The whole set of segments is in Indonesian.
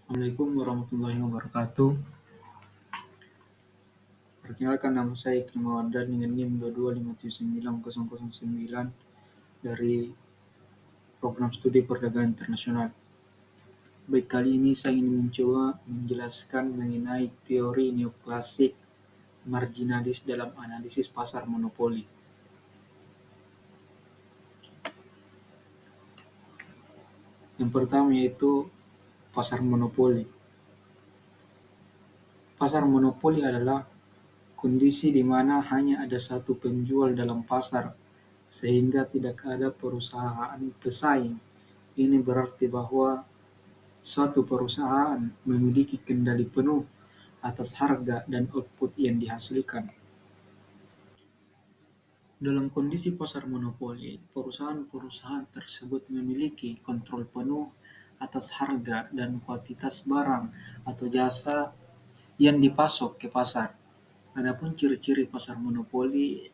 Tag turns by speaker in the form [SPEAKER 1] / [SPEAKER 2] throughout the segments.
[SPEAKER 1] Assalamualaikum warahmatullahi wabarakatuh. Perkenalkan, nama saya Iklim Mawaddan dengan NIM 22579 dari Program Studi Perdagangan Internasional. Baik, kali ini saya ingin mencoba menjelaskan mengenai teori neoklasik marginalis dalam analisis pasar monopoli. Yang pertama yaitu pasar monopoli. Pasar monopoli adalah kondisi di mana hanya ada satu penjual dalam pasar, sehingga tidak ada perusahaan pesaing. Ini berarti bahwa suatu perusahaan memiliki kendali penuh atas harga dan output yang dihasilkan. Dalam kondisi pasar monopoli, perusahaan-perusahaan tersebut memiliki kontrol penuh atas harga dan kuantitas barang atau jasa yang dipasok ke pasar. Adapun ciri-ciri pasar monopoli,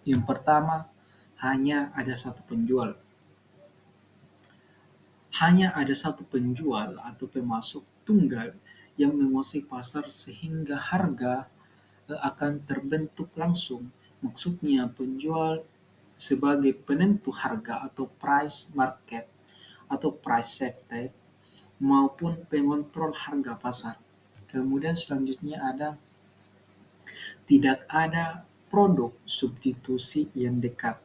[SPEAKER 1] yang pertama, hanya ada satu penjual. Hanya ada satu penjual atau pemasok tunggal yang menguasai pasar sehingga harga akan terbentuk langsung. Maksudnya penjual sebagai penentu harga atau price market atau price setter maupun pengontrol harga pasar. Kemudian selanjutnya tidak ada produk substitusi yang dekat.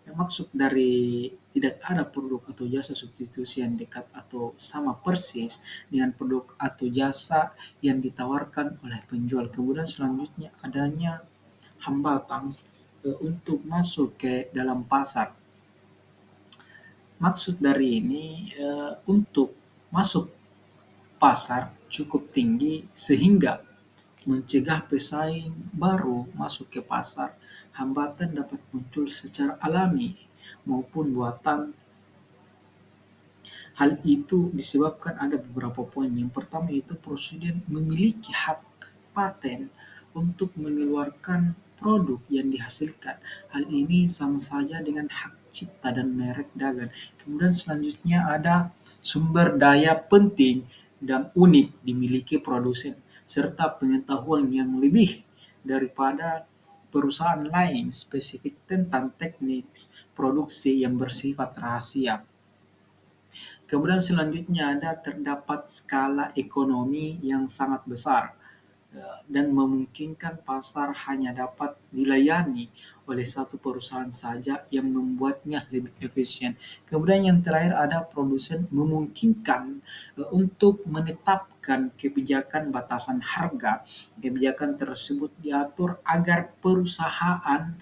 [SPEAKER 1] Maksud dari tidak ada produk atau jasa substitusi yang dekat atau sama persis dengan produk atau jasa yang ditawarkan oleh penjual. Kemudian selanjutnya adanya hambatan untuk masuk ke dalam pasar. Maksud dari ini untuk masuk pasar cukup tinggi sehingga mencegah pesaing baru masuk ke pasar. Hambatan dapat muncul secara alami maupun buatan. Hal itu disebabkan ada beberapa poin. Yang pertama itu presiden memiliki hak paten untuk mengeluarkan produk yang dihasilkan. Hal ini sama saja dengan hak cipta dan merek dagang. Kemudian selanjutnya ada sumber daya penting dan unik dimiliki produsen, serta pengetahuan yang lebih daripada perusahaan lain spesifik tentang teknik produksi yang bersifat rahasia. Kemudian selanjutnya terdapat skala ekonomi yang sangat besar dan memungkinkan pasar hanya dapat dilayani oleh satu perusahaan saja yang membuatnya lebih efisien. Kemudian yang terakhir ada produsen memungkinkan untuk menetapkan kebijakan batasan harga. Kebijakan tersebut diatur agar perusahaan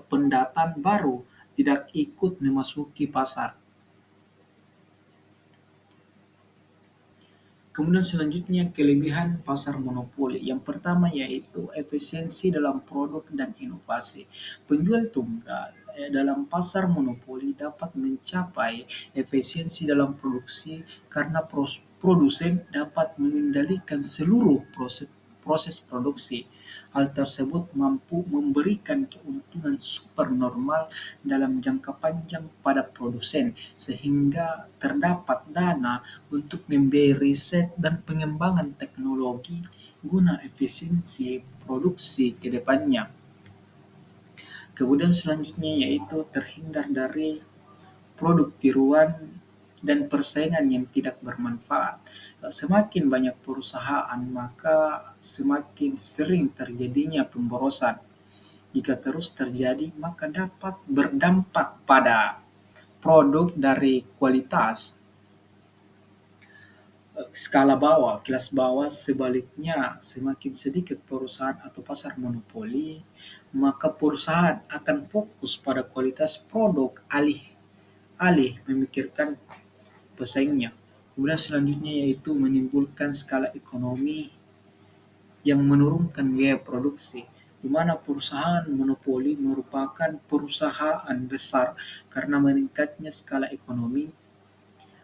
[SPEAKER 1] pendatang baru tidak ikut memasuki pasar. Kemudian selanjutnya kelebihan pasar monopoli. Yang pertama yaitu efisiensi dalam produk dan inovasi. Penjual tunggal dalam pasar monopoli dapat mencapai efisiensi dalam produksi karena produsen dapat mengendalikan seluruh proses proses produksi. Hal tersebut mampu memberikan keuntungan supernormal dalam jangka panjang pada produsen, sehingga terdapat dana untuk membiayai riset dan pengembangan teknologi guna efisiensi produksi ke depannya. Kemudian selanjutnya yaitu terhindar dari produk tiruan dan persaingan yang tidak bermanfaat. Semakin banyak perusahaan, maka semakin sering terjadinya pemborosan. Jika terus terjadi, maka dapat berdampak pada produk dari kualitas skala bawah, kelas bawah. Sebaliknya, semakin sedikit perusahaan atau pasar monopoli, maka perusahaan akan fokus pada kualitas produk alih memikirkan pesaingnya. Kemudian selanjutnya yaitu menimbulkan skala ekonomi yang menurunkan biaya produksi, di mana perusahaan monopoli merupakan perusahaan besar karena meningkatnya skala ekonomi.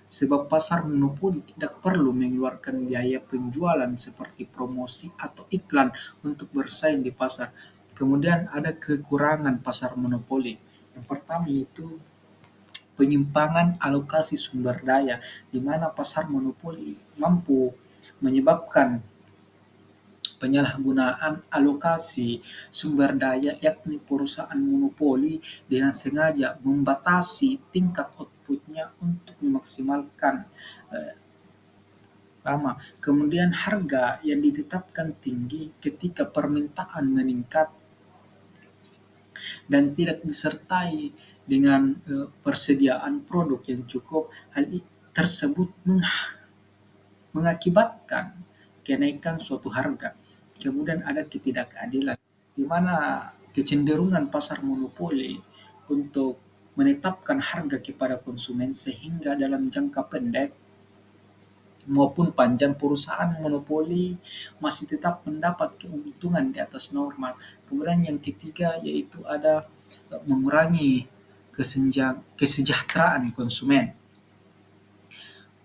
[SPEAKER 1] Sebab pasar monopoli tidak perlu mengeluarkan biaya penjualan seperti promosi atau iklan untuk bersaing di pasar. Kemudian ada kekurangan pasar monopoli. Yang pertama itu penyimpangan alokasi sumber daya, di mana pasar monopoli mampu menyebabkan penyalahgunaan alokasi sumber daya, yakni perusahaan monopoli dengan sengaja membatasi tingkat outputnya untuk memaksimalkan eh, lama. Kemudian harga yang ditetapkan tinggi ketika permintaan meningkat dan tidak disertai dengan persediaan produk yang cukup. Tersebut mengakibatkan kenaikan suatu harga. Kemudian ada ketidakadilan, di mana kecenderungan pasar monopoli untuk menetapkan harga kepada konsumen sehingga dalam jangka pendek maupun panjang perusahaan monopoli masih tetap mendapat keuntungan di atas normal. Kemudian yang ketiga yaitu ada mengurangi kesejahteraan konsumen.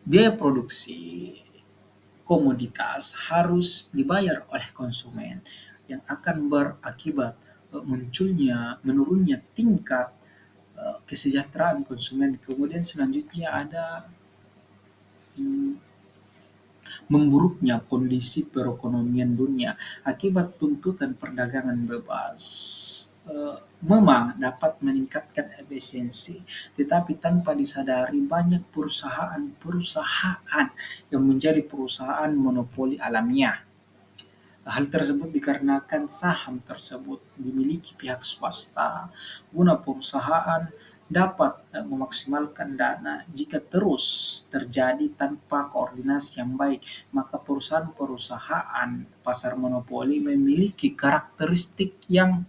[SPEAKER 1] Biaya produksi komoditas harus dibayar oleh konsumen yang akan berakibat menurunnya tingkat kesejahteraan konsumen. Kemudian selanjutnya ada mm, memburuknya kondisi perekonomian dunia akibat tuntutan perdagangan bebas. Memang dapat meningkatkan efisiensi, tetapi tanpa disadari banyak perusahaan-perusahaan yang menjadi perusahaan monopoli alamiah. Hal tersebut dikarenakan saham tersebut dimiliki pihak swasta, guna perusahaan dapat memaksimalkan dana. Jika terus terjadi tanpa koordinasi yang baik, maka perusahaan-perusahaan pasar monopoli memiliki karakteristik yang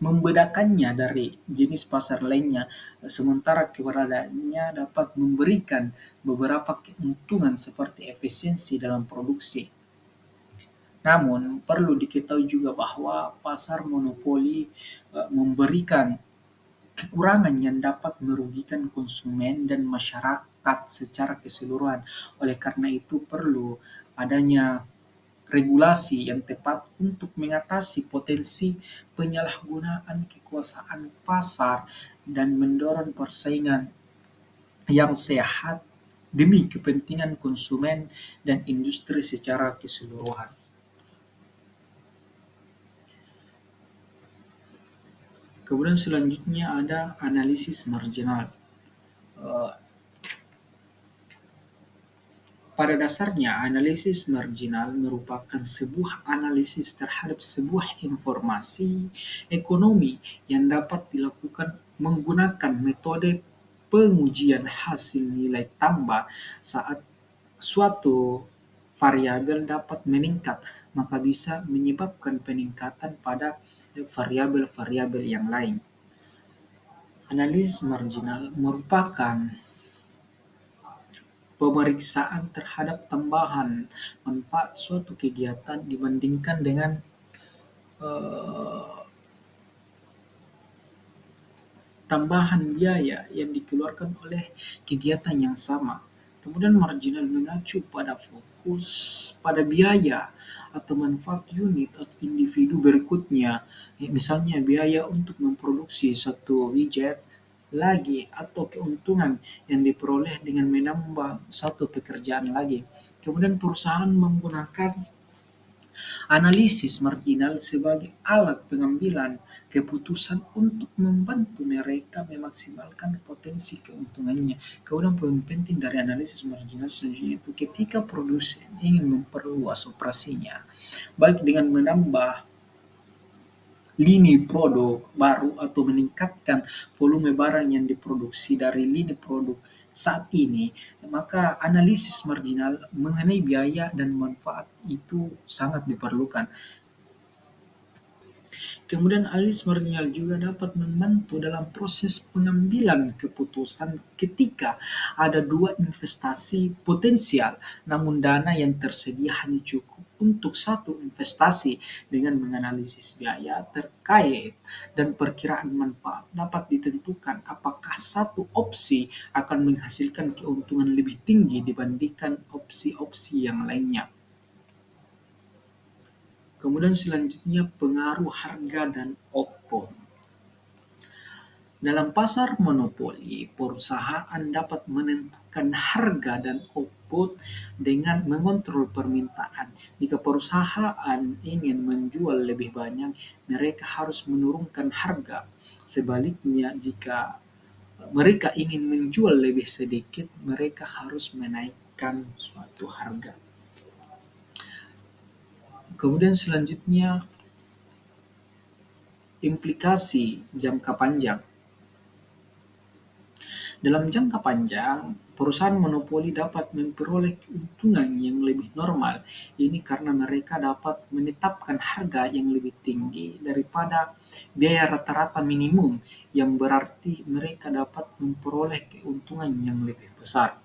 [SPEAKER 1] membedakannya dari jenis pasar lainnya, sementara keberadaannya dapat memberikan beberapa keuntungan seperti efisiensi dalam produksi. Namun, perlu diketahui juga bahwa pasar monopoli memberikan kekurangan yang dapat merugikan konsumen dan masyarakat secara keseluruhan. Oleh karena itu, perlu adanya regulasi yang tepat untuk mengatasi potensi penyalahgunaan kekuasaan pasar dan mendorong persaingan yang sehat demi kepentingan konsumen dan industri secara keseluruhan. Kemudian selanjutnya ada analisis marginal. Eh, Pada dasarnya, analisis marginal merupakan sebuah analisis terhadap sebuah informasi ekonomi yang dapat dilakukan menggunakan metode pengujian hasil nilai tambah. Saat suatu variabel dapat meningkat, maka bisa menyebabkan peningkatan pada variabel-variabel yang lain. Analisis marginal merupakan pemeriksaan terhadap tambahan manfaat suatu kegiatan dibandingkan dengan eh, tambahan biaya yang dikeluarkan oleh kegiatan yang sama. Kemudian marginal mengacu pada fokus pada biaya atau manfaat unit atau individu berikutnya. Misalnya biaya untuk memproduksi satu widget lagi atau keuntungan yang diperoleh dengan menambah satu pekerjaan lagi. Kemudian perusahaan menggunakan analisis marginal sebagai alat pengambilan keputusan untuk membantu mereka memaksimalkan potensi keuntungannya. Kemudian poin penting dari analisis marginal selanjutnya itu ketika produsen ingin memperluas operasinya, baik dengan menambah lini produk baru atau meningkatkan volume barang yang diproduksi dari lini produk saat ini, maka analisis marginal mengenai biaya dan manfaat itu sangat diperlukan. Kemudian analis marginal juga dapat membantu dalam proses pengambilan keputusan ketika ada dua investasi potensial, namun dana yang tersedia hanya cukup untuk satu investasi. Dengan menganalisis biaya terkait dan perkiraan manfaat dapat ditentukan apakah satu opsi akan menghasilkan keuntungan lebih tinggi dibandingkan opsi-opsi yang lainnya. Kemudian selanjutnya pengaruh harga dan output. Dalam pasar monopoli, perusahaan dapat menentukan menekan harga dan output dengan mengontrol permintaan. Jika perusahaan ingin menjual lebih banyak, mereka harus menurunkan harga. Sebaliknya, jika mereka ingin menjual lebih sedikit, mereka harus menaikkan suatu harga. Kemudian selanjutnya, implikasi jangka panjang. Dalam jangka panjang, perusahaan monopoli dapat memperoleh keuntungan yang lebih normal. Ini karena mereka dapat menetapkan harga yang lebih tinggi daripada biaya rata-rata minimum, yang berarti mereka dapat memperoleh keuntungan yang lebih besar.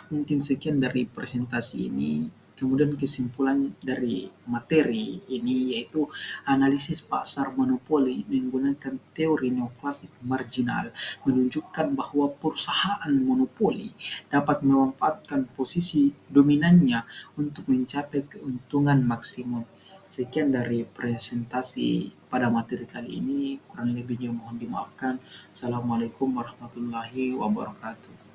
[SPEAKER 1] Mungkin sekian dari presentasi ini. Kemudian kesimpulan dari materi ini yaitu analisis pasar monopoli menggunakan teori neoklasik marginal menunjukkan bahwa perusahaan monopoli dapat memanfaatkan posisi dominannya untuk mencapai keuntungan maksimum. Sekian dari presentasi pada materi kali ini, kurang lebihnya mohon dimaafkan. Assalamualaikum warahmatullahi wabarakatuh.